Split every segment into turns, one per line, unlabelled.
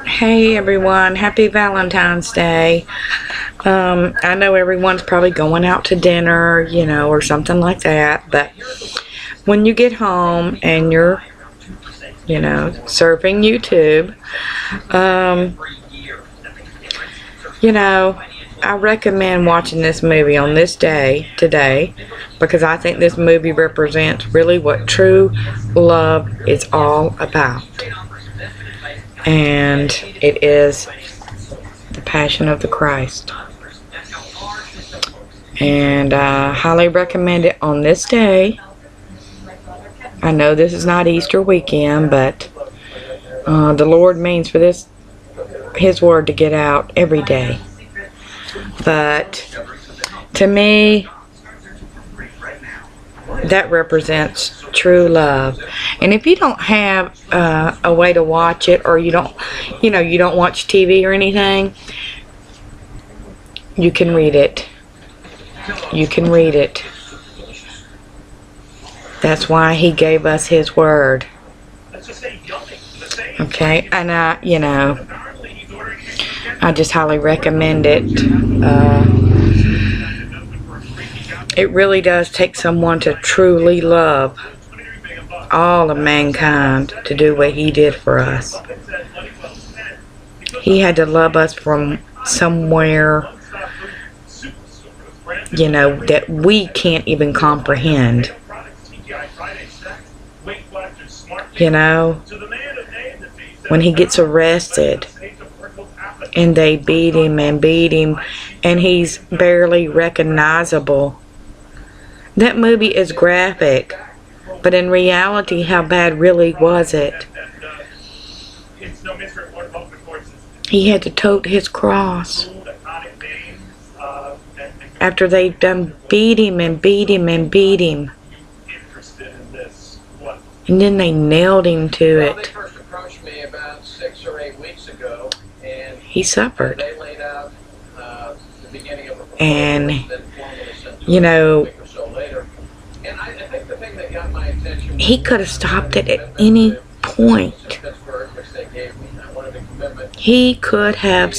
Hey everyone, happy Valentine's Day. I know everyone's probably going out to dinner, or something like that, but when you get home and you're, surfing YouTube, um, I recommend watching this movie on this day, today, because I think this movie represents really what true love is all about. And it is the Passion of the Christ. And I highly recommend it on this day. I know this is not Easter weekend, but the Lord means for His word to get out every day. But to me, that represents true love. And if you don't have a way to watch it, or you don't watch TV or anything, you can read it. You can read it. That's why He gave us His word. Okay, and I just highly recommend it. It really does take someone to truly love all of mankind to do what He did for us. He had to love us from somewhere, that we can't even comprehend. When He gets arrested and they beat him and he's barely recognizable. That movie is graphic, but in reality, how bad really was it? He had to tote his cross after they'd done beat him. And then they nailed him to it. He suffered. And, He could have stopped it at any point. He could have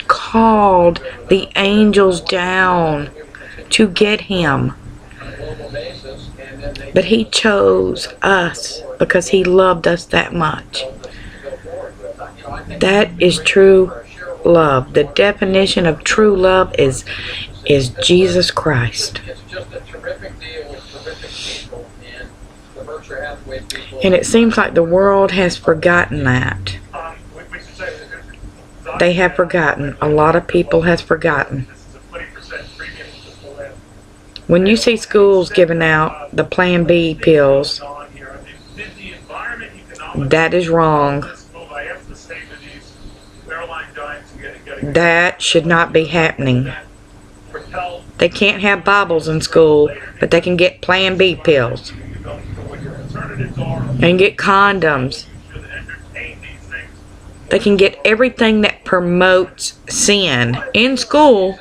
called the angels down to get him. But He chose us because He loved us that much. That is true love. The definition of true love is Jesus Christ. And it seems like the world has forgotten that. They have forgotten. A lot of people has forgotten. When you see schools giving out the Plan B pills, that is wrong. That should not be happening. They can't have Bibles in school, but they can get Plan B pills. And get condoms. They can get everything that promotes sin in school,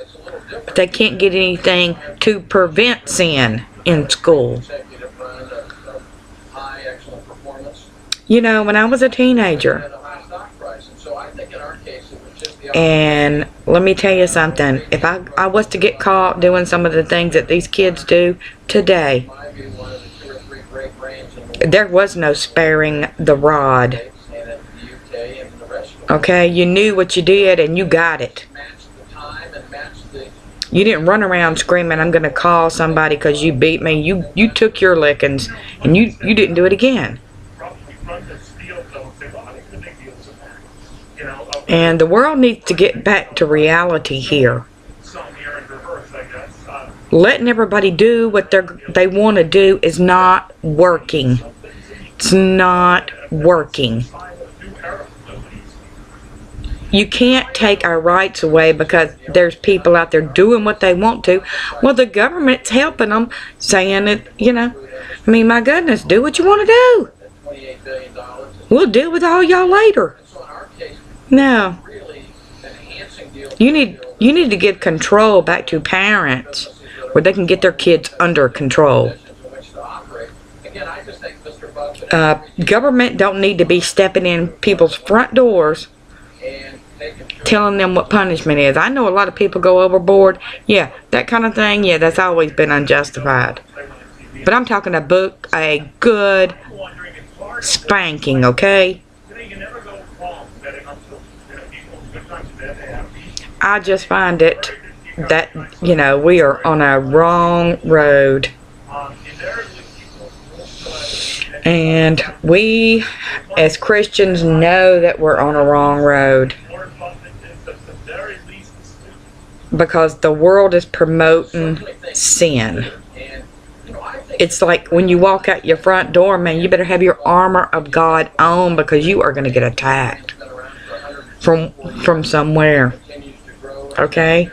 but they can't get anything to prevent sin in school. When I was a teenager, and let me tell you something, if I was to get caught doing some of the things that these kids do today, there was no sparing the rod. Okay, you knew what you did and you got it. You didn't run around screaming, I'm going to call somebody because you beat me. You took your lickings and you didn't do it again. And the world needs to get back to reality here. Letting everybody do what they want to do is not working. It's not working. You can't take our rights away because there's people out there doing what they want to. Well, the government's helping them, saying that, my goodness, do what you want to do. We'll deal with all y'all later. No. You need to give control back to parents where they can get their kids under control. Government don't need to be stepping in people's front doors telling them what punishment is. I know a lot of people go overboard. Yeah, that kind of thing. Yeah, that's always been unjustified. But I'm talking about a good spanking, okay? I just find it that, you know, we are on a wrong road. And we, as Christians, know that we're on a wrong road. Because the world is promoting sin. It's like when you walk out your front door, man, you better have your armor of God on, because you are going to get attacked from somewhere. Okay?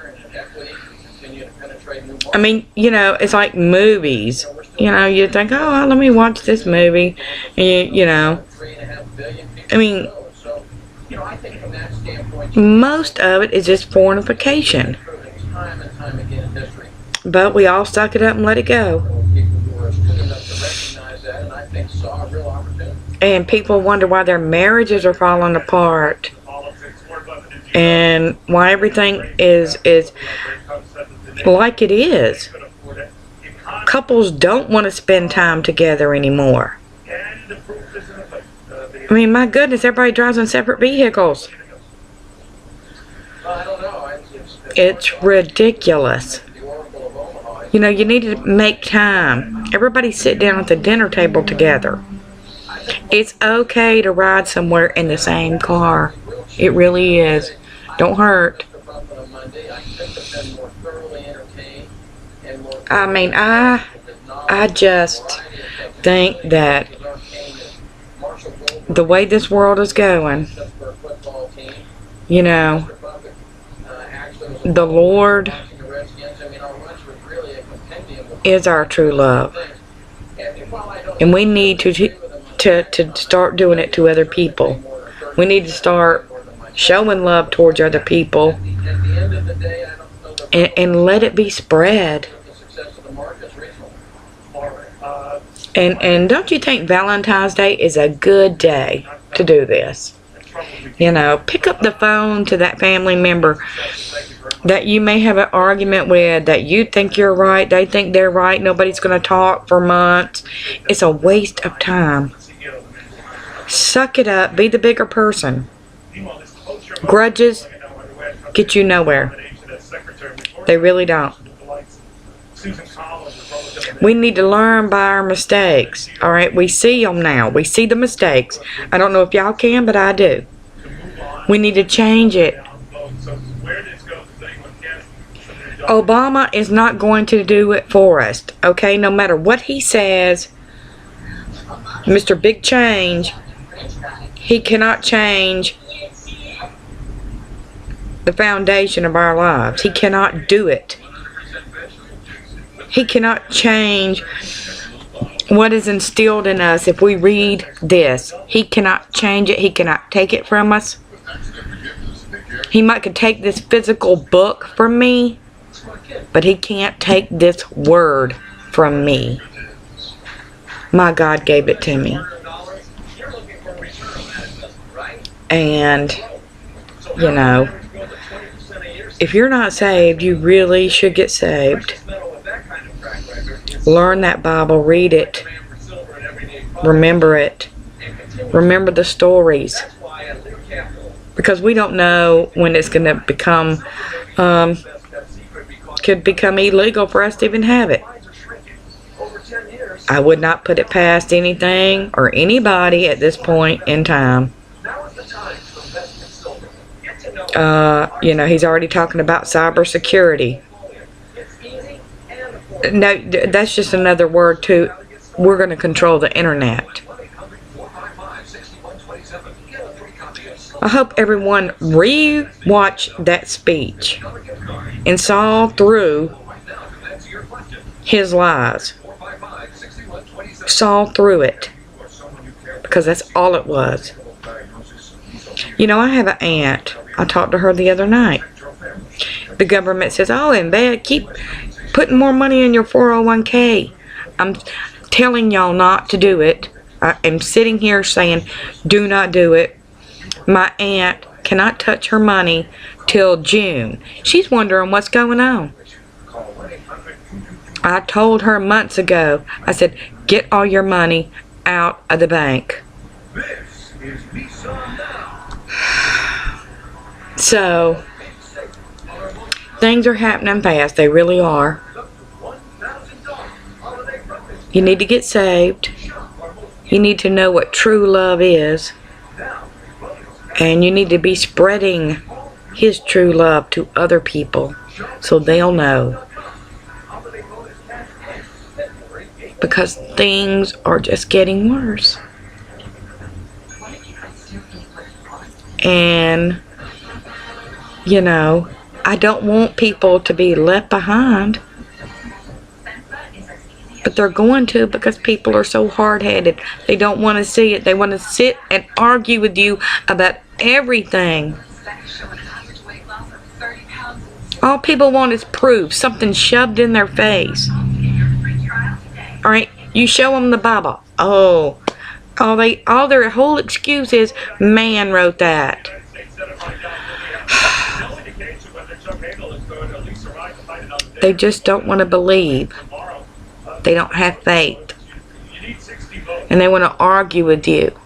I mean, you know, it's like movies. You know, you think, oh, let me watch this movie. And you know, I mean, most of it is just fornication. But we all suck it up and let it go. And people wonder why their marriages are falling apart. And why everything is like it is. Couples don't want to spend time together anymore. I mean, my goodness, everybody drives in separate vehicles. It's ridiculous. You know, you need to make time. Everybody sit down at the dinner table together. It's okay to ride somewhere in the same car. It really is. Don't hurt. I mean, I just think that the way this world is going, you know, the Lord is our true love. And we need to start doing it to other people. We need to start showing love towards other people and let it be spread. And don't you think Valentine's Day is a good day to do this? You know, pick up the phone to that family member that you may have an argument with, that you think you're right, they think they're right, nobody's going to talk for months. It's a waste of time. Suck it up, be the bigger person. Grudges get you nowhere. They really don't. We need to learn by our mistakes. Alright, we see them now. We see the mistakes. I don't know if y'all can, but I do. We need to change it. Obama is not going to do it for us. Okay, no matter what he says, Mr. Big Change, he cannot change the foundation of our lives. He cannot do it. He cannot change what is instilled in us if we read this. He cannot change it. He cannot take it from us. He could take this physical book from me, but he can't take this word from me. My God gave it to me. And, you know, if you're not saved, you really should get saved. Learn that Bible, read it, remember it, remember the stories, because we don't know when it's going to become, could become illegal for us to even have it. I would not put it past anything or anybody at this point in time. You know, he's already talking about cybersecurity. No, that's just another word too. We're going to control the internet. I hope everyone re-watched that speech and saw through his lies. Saw through it. Because that's all it was. You know, I have an aunt. I talked to her the other night. The government says, oh, and they keep putting more money in your 401k. I'm telling y'all not to do it. I am sitting here saying, do not do it. My aunt cannot touch her money till June. She's wondering what's going on. I told her months ago, I said, get all your money out of the bank. So, things are happening fast. They really are. You need to get saved. You need to know what true love is. And you need to be spreading His true love to other people so they'll know. Because things are just getting worse. And, you know, I don't want people to be left behind. But they're going to, because people are so hard-headed. They don't want to see it. They want to sit and argue with you about everything. All people want is proof, something shoved in their face. Alright, you show them the Bible. Oh, all their whole excuse is, man wrote that. They just don't want to believe. They don't have faith. And they want to argue with you.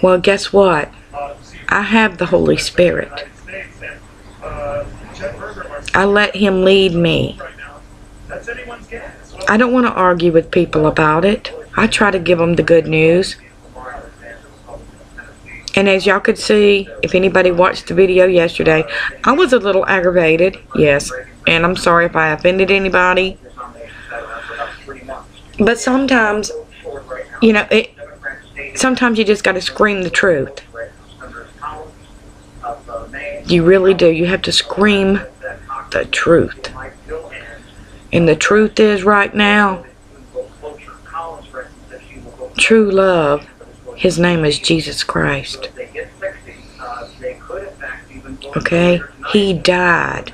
Well, guess what? I have the Holy Spirit. I let Him lead me. I don't want to argue with people about it. I try to give them the good news. And as y'all could see, if anybody watched the video yesterday, I was a little aggravated, yes. And I'm sorry if I offended anybody. But sometimes, you know, sometimes you just got to scream the truth. You really do. You have to scream the truth. And the truth is, right now, true love, His name is Jesus Christ. Okay? He died.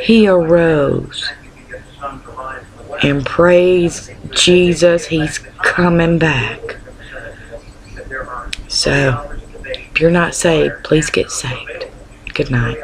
He arose. And praise Jesus, He's coming back. So, if you're not saved, please get saved. Good night.